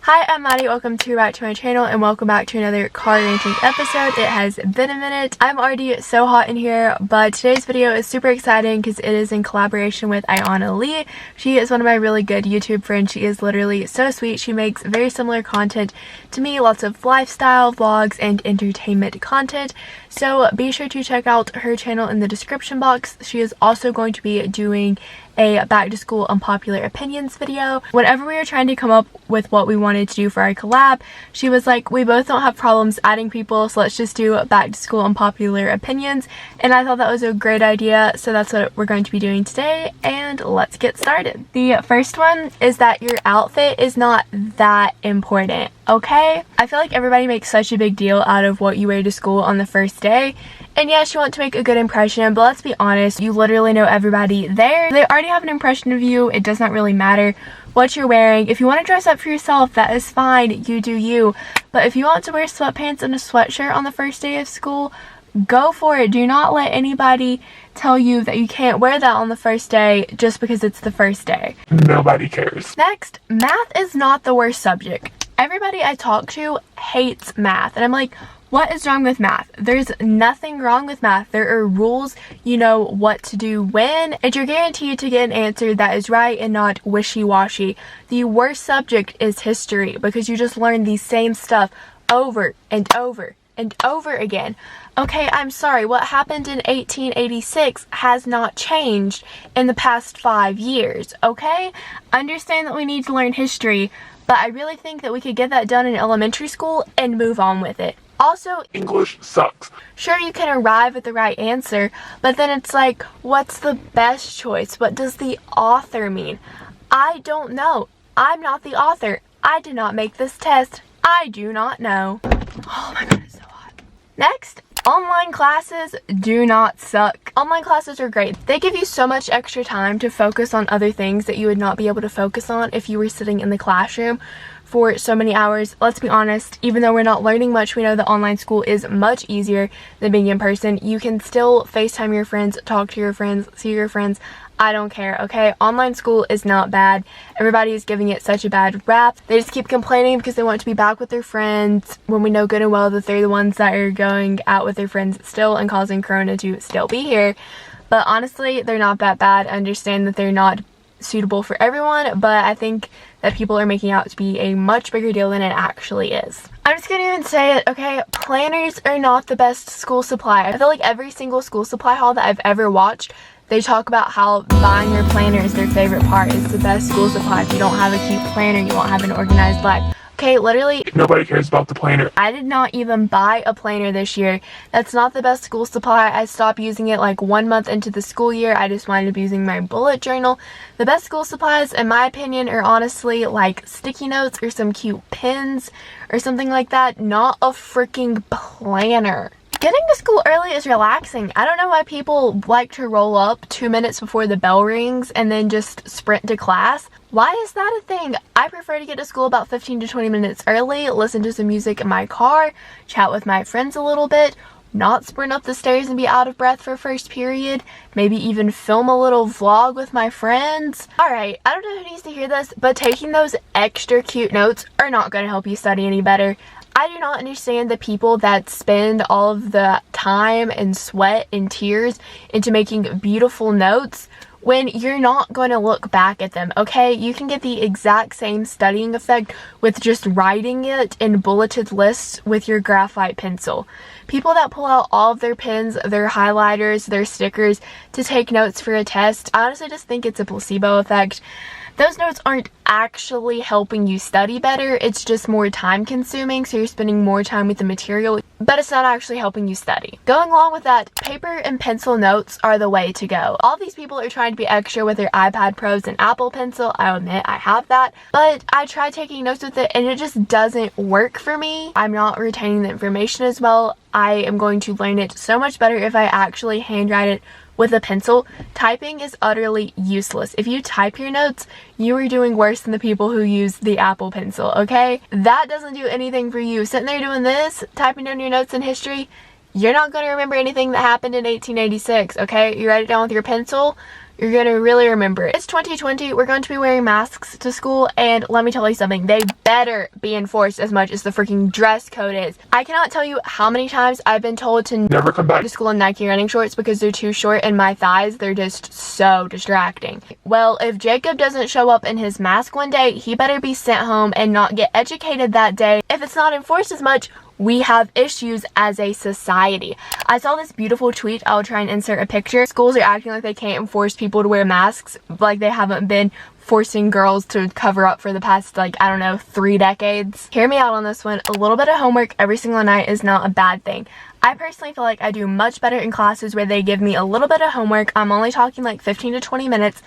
Hi, I'm Maddie. Welcome back to my channel and welcome back to another car ranking episode. It has been a minute. I'm already so hot in here, but today's video is super exciting because it is in collaboration with Ayana Lee. She is one of my really good YouTube friends. She is literally so sweet. She makes very similar content to me, lots of lifestyle, vlogs, and entertainment content. So be sure to check out her channel in the description box. She is also going to be doing a back to school unpopular opinions video. Whenever we were trying to come up with what we wanted to do for our collab, she was like, we both don't have problems adding people, so let's just do back to school unpopular opinions. And I thought that was a great idea, so that's what we're going to be doing today, and let's get started. The first one is that your outfit is not that important, okay? I feel like everybody makes such a big deal out of what you wear to school on the first day. And yes, you want to make a good impression, but let's be honest, you literally know everybody there. They already have an impression of you. It does not really matter what you're wearing. If you want to dress up for yourself, that is fine. You do you. But if you want to wear sweatpants and a sweatshirt on the first day of school, go for it. Do not let anybody tell you that you can't wear that on the first day just because it's the first day. Nobody cares. Next, math is not the worst subject. Everybody I talk to hates math, and I'm like, what is wrong with math? There's nothing wrong with math. There are rules. You know what to do when, and you're guaranteed to get an answer that is right and not wishy-washy. The worst subject is history because you just learn the same stuff over and over and over again. Okay, I'm sorry, what happened in 1886 has not changed in the past 5 years, okay? Understand that we need to learn history, but I really think that we could get that done in elementary school and move on with it. Also, English sucks. Sure, you can arrive at the right answer, but then it's like, what's the best choice? What does the author mean? I don't know. I'm not the author. I did not make this test. I do not know. Oh my god, it's so hot. Next, online classes do not suck. Online classes are great. They give you so much extra time to focus on other things that you would not be able to focus on if you were sitting in the classroom for so many hours. Let's be honest, even though we're not learning much, we know that online school is much easier than being in person. You can still FaceTime your friends, talk to your friends, see your friends. I don't care, okay? Online school is not bad. Everybody is giving it such a bad rap. They just keep complaining because they want to be back with their friends when we know good and well that they're the ones that are going out with their friends still and causing corona to still be here. But honestly, they're not that bad. I understand that they're not suitable for everyone, but I think that people are making out to be a much bigger deal than it actually is. I'm just gonna even say it, okay? Planners are not the best school supply. I feel like every single school supply haul that I've ever watched, they talk about how buying your planner is their favorite part. It's the best school supply. If you don't have a cute planner, you won't have an organized life. Okay, literally, Nobody cares about the planner. I did not even buy a planner this year. That's not the best school supply. I stopped using it like 1 month into the school year. I just wound up using my bullet journal. The best school supplies, in my opinion, are honestly like sticky notes or some cute pins or something like that. Not a freaking planner. Getting to school early is relaxing. I don't know why people like to roll up 2 minutes before the bell rings and then just sprint to class. Why is that a thing? I prefer to get to school about 15 to 20 minutes early, listen to some music in my car, chat with my friends a little bit, not sprint up the stairs and be out of breath for first period, maybe even film a little vlog with my friends. Alright, I don't know who needs to hear this, but taking those extra cute notes are not going to help you study any better. I do not understand the people that spend all of the time and sweat and tears into making beautiful notes when you're not going to look back at them, okay? You can get the exact same studying effect with just writing it in bulleted lists with your graphite pencil. People that pull out all of their pens, their highlighters, their stickers to take notes for a test, I honestly just think it's a placebo effect. Those notes aren't actually helping you study better, it's just more time consuming, so you're spending more time with the material, but it's not actually helping you study. Going along with that, paper and pencil notes are the way to go. All these people are trying to be extra with their iPad Pros and Apple Pencil. I admit I have that, but I tried taking notes with it and it just doesn't work for me. I'm not retaining the information as well. I am going to learn it so much better if I actually handwrite it with a pencil. Typing is utterly useless. If you type your notes, you are doing worse than the people who use the Apple Pencil, okay? That doesn't do anything for you. Sitting there doing this, typing down your notes in history, you're not going to remember anything that happened in 1886, okay? You write it down with your pencil, you're going to really remember it. It's 2020, we're going to be wearing masks to school, and let me tell you something, they better be enforced as much as the freaking dress code is. I cannot tell you how many times I've been told to never come back to school in Nike running shorts because they're too short and my thighs, they're just so distracting. Well, if Jacob doesn't show up in his mask one day, he better be sent home and not get educated that day. If it's not enforced as much, we have issues as a society. I saw this beautiful tweet. I'll try and insert a picture. Schools are acting like they can't enforce people to wear masks, like they haven't been forcing girls to cover up for the past, like, I don't know, 3 decades. Hear me out on this one. A little bit of homework every single night is not a bad thing. I personally feel like I do much better in classes where they give me a little bit of homework. I'm only talking like 15 to 20 minutes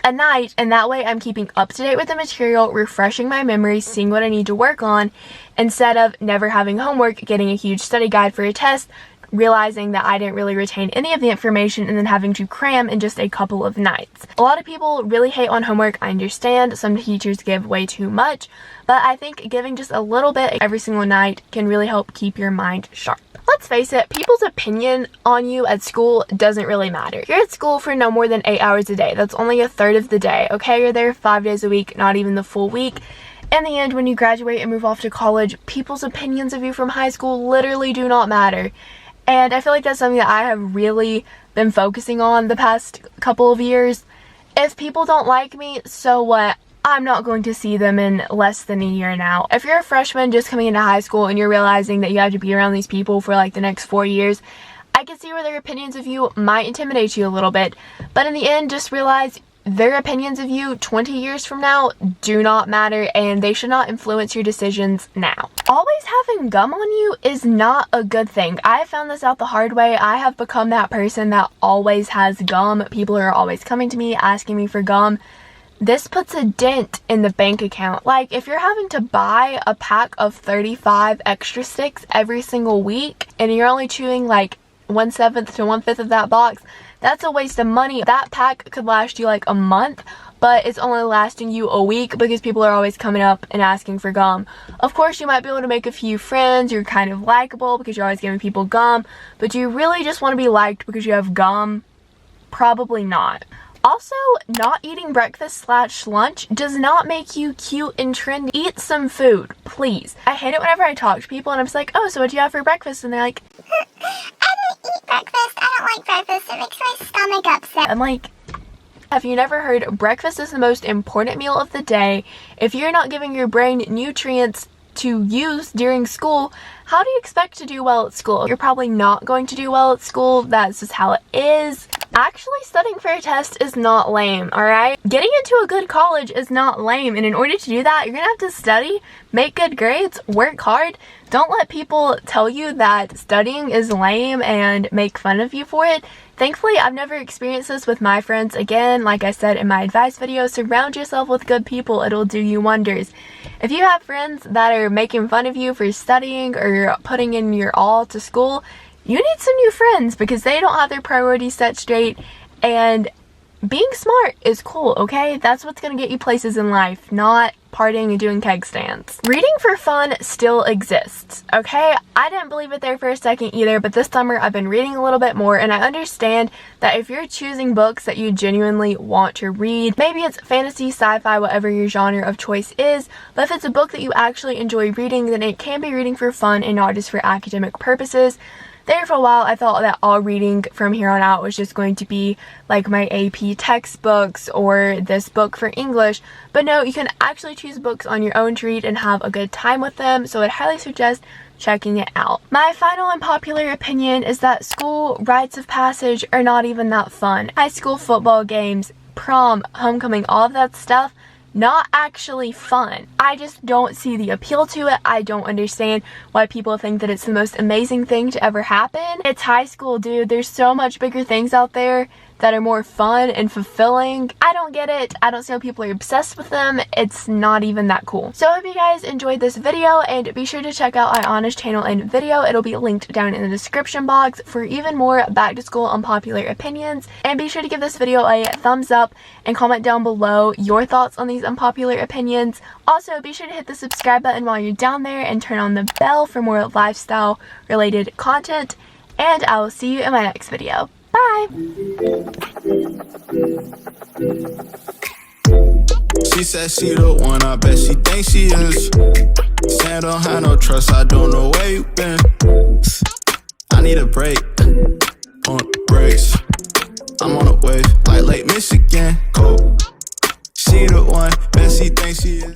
a night, and that way I'm keeping up to date with the material, refreshing my memory, seeing what I need to work on, instead of never having homework, getting a huge study guide for a test, realizing that I didn't really retain any of the information, and then having to cram in just a couple of nights. A lot of people really hate on homework. I understand some teachers give way too much, but I think giving just a little bit every single night can really help keep your mind sharp. Let's face it, people's opinion on you at school doesn't really matter. You're at school for no more than 8 hours a day. That's only a third of the day, okay? You're there 5 days a week, not even the full week. In the end, when you graduate and move off to college, people's opinions of you from high school literally do not matter. And I feel like that's something that I have really been focusing on the past couple of years. If people don't like me, so what? I'm not going to see them in less than a year now. If you're a freshman just coming into high school and you're realizing that you have to be around these people for like the next 4 years, I can see where their opinions of you might intimidate you a little bit. But in the end, just realize their opinions of you 20 years from now do not matter, and they should not influence your decisions now. Always having gum on you is not a good thing. I have found this out the hard way. I have become that person that always has gum. People are always coming to me asking me for gum. This puts a dent in the bank account. Like, if you're having to buy a pack of 35 extra sticks every single week and you're only chewing like 1/7 to 1/5 of that box, that's a waste of money. That pack could last you like a month, but it's only lasting you a week because people are always coming up and asking for gum. Of course, you might be able to make a few friends. You're kind of likable because you're always giving people gum, but do you really just want to be liked because you have gum? Probably not. Also, not eating breakfast/lunch does not make you cute and trendy. Eat some food, please. I hate it whenever I talk to people and I'm just like, oh, so what do you have for breakfast? And they're like, I don't eat breakfast. I don't like breakfast. It makes my stomach upset. I'm like, have you never heard breakfast is the most important meal of the day? If you're not giving your brain nutrients to use during school, how do you expect to do well at school? You're probably not going to do well at school. That's just how it is. Actually, studying for a test is not lame, alright? Getting into a good college is not lame, and in order to do that, you're gonna have to study, make good grades, work hard. Don't let people tell you that studying is lame and make fun of you for it. Thankfully, I've never experienced this with my friends. Again, like I said in my advice video, surround yourself with good people. It'll do you wonders. If you have friends that are making fun of you for studying or putting in your all to school, you need some new friends because they don't have their priorities set straight, and being smart is cool, okay? That's what's gonna get you places in life, not partying and doing keg stands. Reading for fun still exists, okay? I didn't believe it there for a second either, but this summer I've been reading a little bit more, and I understand that if you're choosing books that you genuinely want to read, maybe it's fantasy, sci-fi, whatever your genre of choice is, but if it's a book that you actually enjoy reading, then it can be reading for fun and not just for academic purposes. There for a while, I thought that all reading from here on out was just going to be like my AP textbooks or this book for English, but no, you can actually choose books on your own to read and have a good time with them, so I'd highly suggest checking it out. My final unpopular opinion is that school rites of passage are not even that fun. High school football games, prom, homecoming, all of that stuff, not actually fun. I just don't see the appeal to it. I don't understand why people think that it's the most amazing thing to ever happen. It's high school, dude. There's so much bigger things out there that are more fun and fulfilling. I don't get it. I don't see how people are obsessed with them. It's not even that cool. So I hope you guys enjoyed this video, and be sure to check out Ayana's channel and video. It'll be linked down in the description box for even more back to school unpopular opinions. And be sure to give this video a thumbs up and comment down below your thoughts on these unpopular opinions. Also, be sure to hit the subscribe button while you're down there and turn on the bell for more lifestyle related content. and I will see you in my next video. Bye! She said she the one, I bet she thinks she is. Saying don't have no trust, I don't know where you been. I need a break, on brakes. I'm on a wave, like Lake Michigan, cold. She the one, bet she thinks she is.